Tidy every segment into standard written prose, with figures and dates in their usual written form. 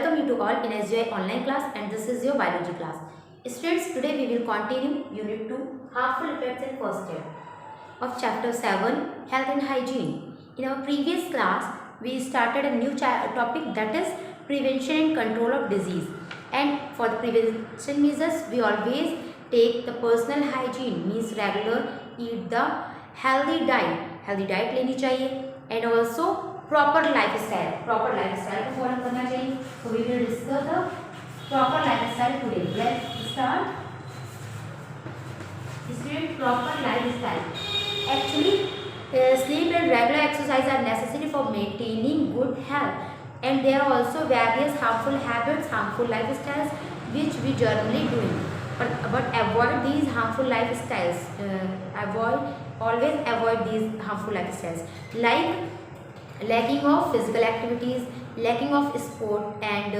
welcome you to all in SGI online class, and this is your biology class. Students, today we will continue Unit 2 Harmful Effects in First Year of Chapter 7 Health and Hygiene. In our previous class, we started a new topic, that is prevention and control of disease. And for the prevention measures, we always take the personal hygiene, means regular eat the healthy diet. Healthy diet लेनी चाहिए, and also proper lifestyle को follow करना चाहिए. So we will discuss the proper lifestyle today. Let's start. Student, proper lifestyle. Actually, sleep and regular exercise are necessary for maintaining good health, and there are also various harmful habits, harmful lifestyles which we generally doing. But avoid these harmful lifestyles. Always avoid these harmful lifestyles, like lacking of physical activities, lacking of sport and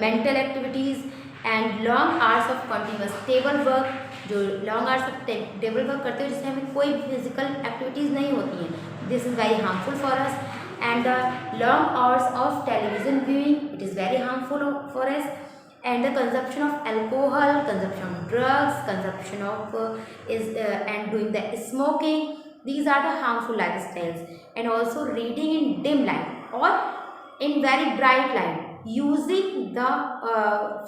mental activities, and long hours of continuous table work. जो long hours of table work करते हो जिससे हमें कोई physical activities नहीं होती हैं, this is very harmful for us. And the long hours of television viewing, it is very harmful for us. And the consumption of alcohol, consumption of drugs, consumption of and doing the smoking, these are the harmful lifestyles. And also reading in dim light or in very bright light, using the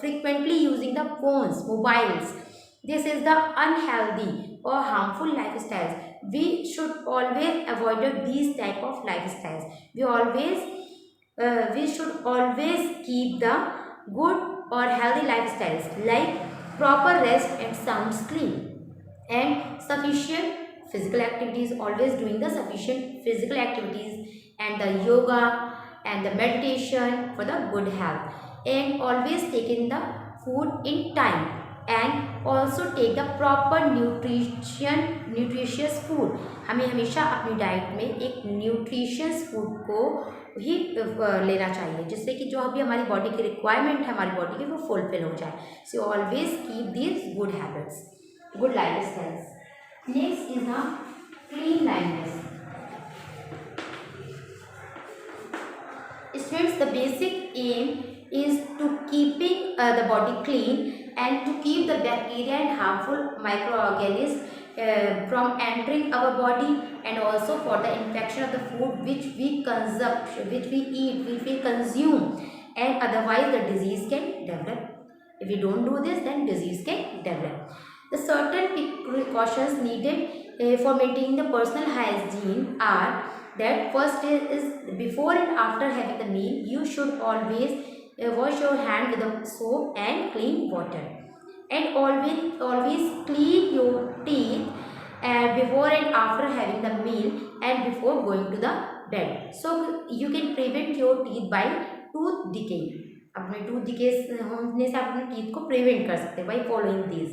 frequently using the phones, mobiles, this is the unhealthy or harmful lifestyles. We should always avoid these type of lifestyles. We should always keep the good or healthy lifestyles, like proper rest and sound sleep and sufficient physical activities, always doing the sufficient physical activities, and the yoga and the meditation for the good health, and always taking the food in time, and also take the proper nutritious food. हमें हमेशा अपनी diet में एक nutritious food को ही लेना चाहिए, जिससे कि जो अभी हमारी बॉडी की रिक्वायरमेंट है हमारी बॉडी की वो फुलफिल हो जाए. So always keep these good habits, good life styles. Next is the cleanliness. Students, the basic aim is to keeping the body clean and to keep the bacteria and harmful microorganisms from entering our body, and also for the infection of the food which we eat, which we consume, and otherwise the disease can develop. If we don't do this, then disease can develop. The certain precautions needed for maintaining the personal hygiene are that first is before and after having the meal, you should always wash your hand with the soap and clean water, and always clean your teeth before and after having the meal and before going to the bed. So you can prevent your teeth by tooth decay. अपने tooth decay होने से आप अपने teeth को prevent कर सकते हैं by following this.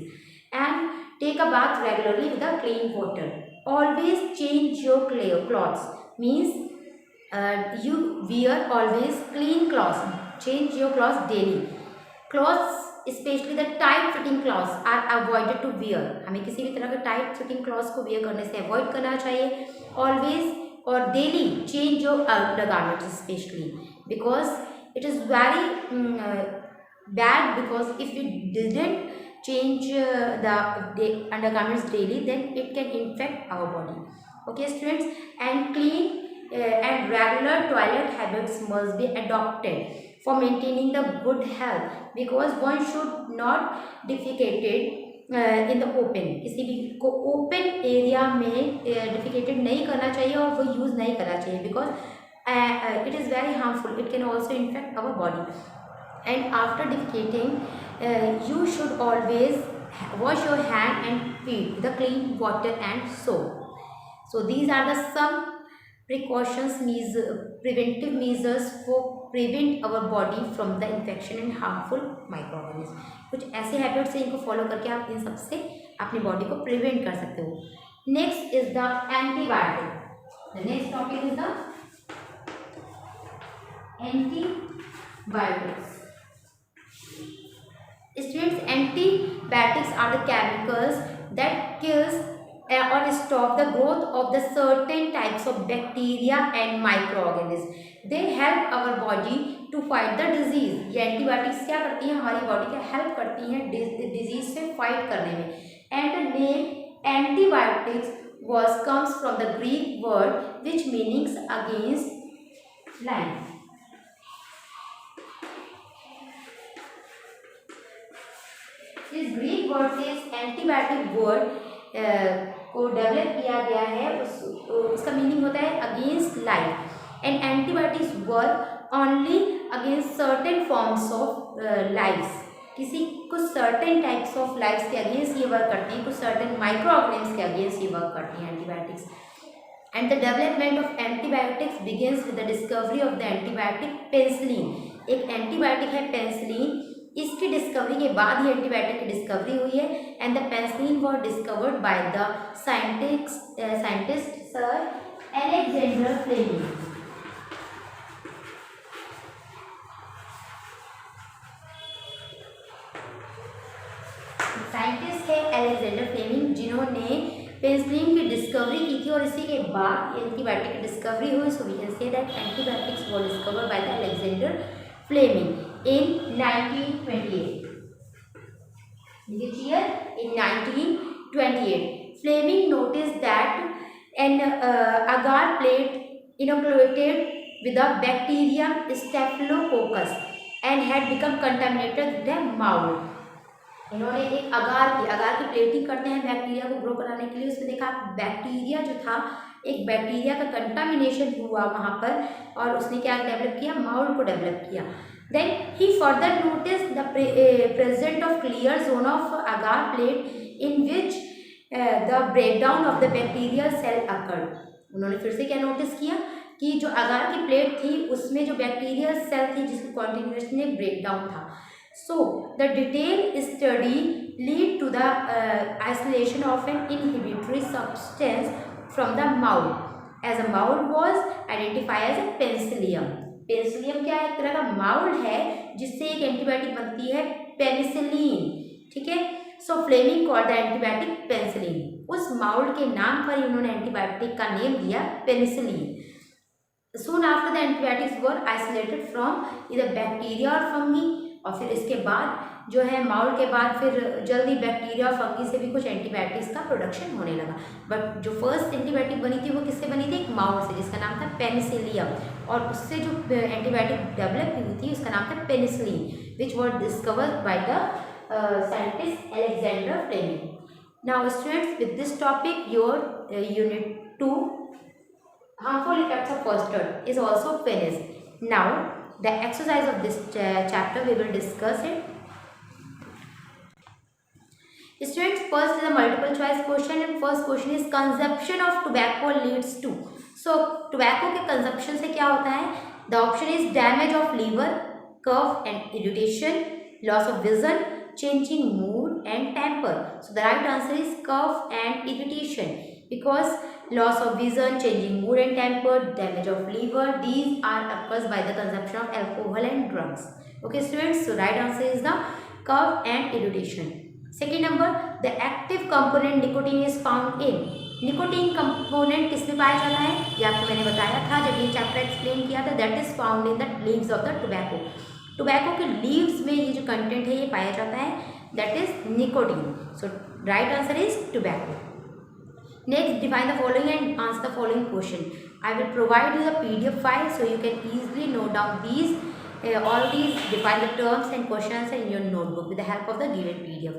And take a bath regularly with a clean water. Always change your clothes, means you wear always clean clothes. Change your clothes daily. Clothes, especially the tight fitting clothes, are avoided to wear. हमें किसी भी तरह के tight fitting clothes को where करने से avoid करना चाहिए. ऑलवेज और daily change your undergarments, especially because it is very bad, because if you didn't change the undergarments daily, then it can infect our body. Okay students, and clean and regular toilet habits must be adopted for maintaining the good health, because one should not defecate in the open. किसी भी को open area में डिफिकेटेड नहीं करना चाहिए और वो use नहीं करना चाहिए, because it is very harmful. It can also infect our body. And after defecating, you should always wash your hand and feet with the clean water and soap. So these are the some precautions, preventive measures for prevent our body from the infection and harmful microorganisms. कुछ ऐसे habits हैं, इनको follow करके आप इन सब से अपनी body को प्रिवेंट कर सकते हो. Next is the antibiotic. The next topic is the antibiotics. Students, antibiotics are the chemicals that kills or stop the growth of the certain types of bacteria and microorganisms. They help our body to fight the disease. ये antibiotics क्या करती हैं, हमारी body का help करती हैं disease से fight करने में। And name antibiotics was comes from the Greek word which means against life। इस ग्रीक वर्ड से इस एंटीबायोटिक वर्ड को डेवलप किया गया है। उसका मीनिंग होता है against life. And antibiotics work only against certain forms of lifes. किसी कुछ सर्टेन टाइप्स ऑफ लाइफ्स के अगेंस्ट ये वर्क करती हैं, कुछ सर्टेन माइक्रो ऑर्गेनिम्स के अगेंस्ट ये वर्क करती हैं antibiotics. And the development of antibiotics begins with the discovery of the antibiotic penicillin. एक एंटीबायोटिक है पेनिसिलिन, इसकी डिस्कवरी के बाद ही एंटीबायोटिक की डिस्कवरी हुई है। And the penicillin was discovered by the scientist sir Alexander Fleming. Scientist है अलेक्जेंडर फ्लेमिंग, जिन्होंने पेनिसिलिन की डिस्कवरी की थी और इसी के बाद एंटीबायोटिक की डिस्कवरी हुई। So we can say that antibiotics were discovered by the Alexander Fleming in 1928। In 1928, Fleming noticed that an agar plate inoculated with a bacterium Staphylococcus and had become contaminated with a mold। इन्होंने एक अगार की plating करते हैं bacteria को grow कराने के लिए। उसमें देखा बैक्टीरिया जो था, एक बैक्टीरिया का कंटामिनेशन हुआ वहाँ पर, और उसने क्या डेवलप किया, माउल्ड को डेवलप किया। Then he further notice the present of clear zone of agar plate in which the breakdown of the bacteria cell occurred. उन्होंने फिर से क्या नोटिस किया कि जो अगार की प्लेट थी उसमें जो बैक्टीरिया सेल थी जिसकी कॉन्टिन्यूएशन में ब्रेकडाउन था। So the detailed study lead to the isolation of an inhibitory substance from the mold, as a mold was identified as a penicillium। Penicillium क्या है, एक तरह का माउल्ड है जिससे एक एंटीबायोटिक बनती है पेनिसिलिन, ठीक है। So Fleming called the antibiotic penicillin. उस माउल्ड के नाम पर ही उन्होंने एंटीबायोटिक का नेम दिया penicillin. Soon after the antibiotics were isolated from either bacteria और फंगी, और फिर इसके बाद जो है माउल्ड के बाद फिर जल्दी बैक्टीरिया और फंगी से भी कुछ एंटीबायोटिक्स का प्रोडक्शन होने लगा। बट जो फर्स्ट एंटीबायोटिक बनी थी वो किससे बनी थी, एक माउल्ड से जिसका नाम था पेनिसिलियम, और उससे जो एंटीबायोटिक डेवलप हुई थी उसका नाम था penicillin, which was discovered by the scientist Alexander Fleming. Now students, with this topic your unit 2 harmful effects of custard is also finished. Now the exercise of this chapter we will discuss it. Students, first is a multiple choice question, and first question is consumption of tobacco leads to। so tobacco के consumption से क्या होता है, the option is damage of liver, cough and irritation, loss of vision, changing mood and temper। so the right answer is cough and irritation, because loss of vision, changing mood and temper, damage of liver, these are occurs by the consumption of alcohol and drugs। okay students, so right answer is the cough and irritation। second number, the active component nicotine is found in। Nicotine component किस में पाया जाता है, ये आपको मैंने बताया था जब ये चैप्टर एक्सप्लेन किया था। That is found in the leaves of the tobacco. Tobacco के लीव्स में ये जो कंटेंट है ये पाया जाता है, that is nicotine. So right answer is tobacco. Next, define the following and answer the following question। I will provide you the PDF file so you can easily note down these all these, define the terms and questions in your notebook with the help of the given PDF।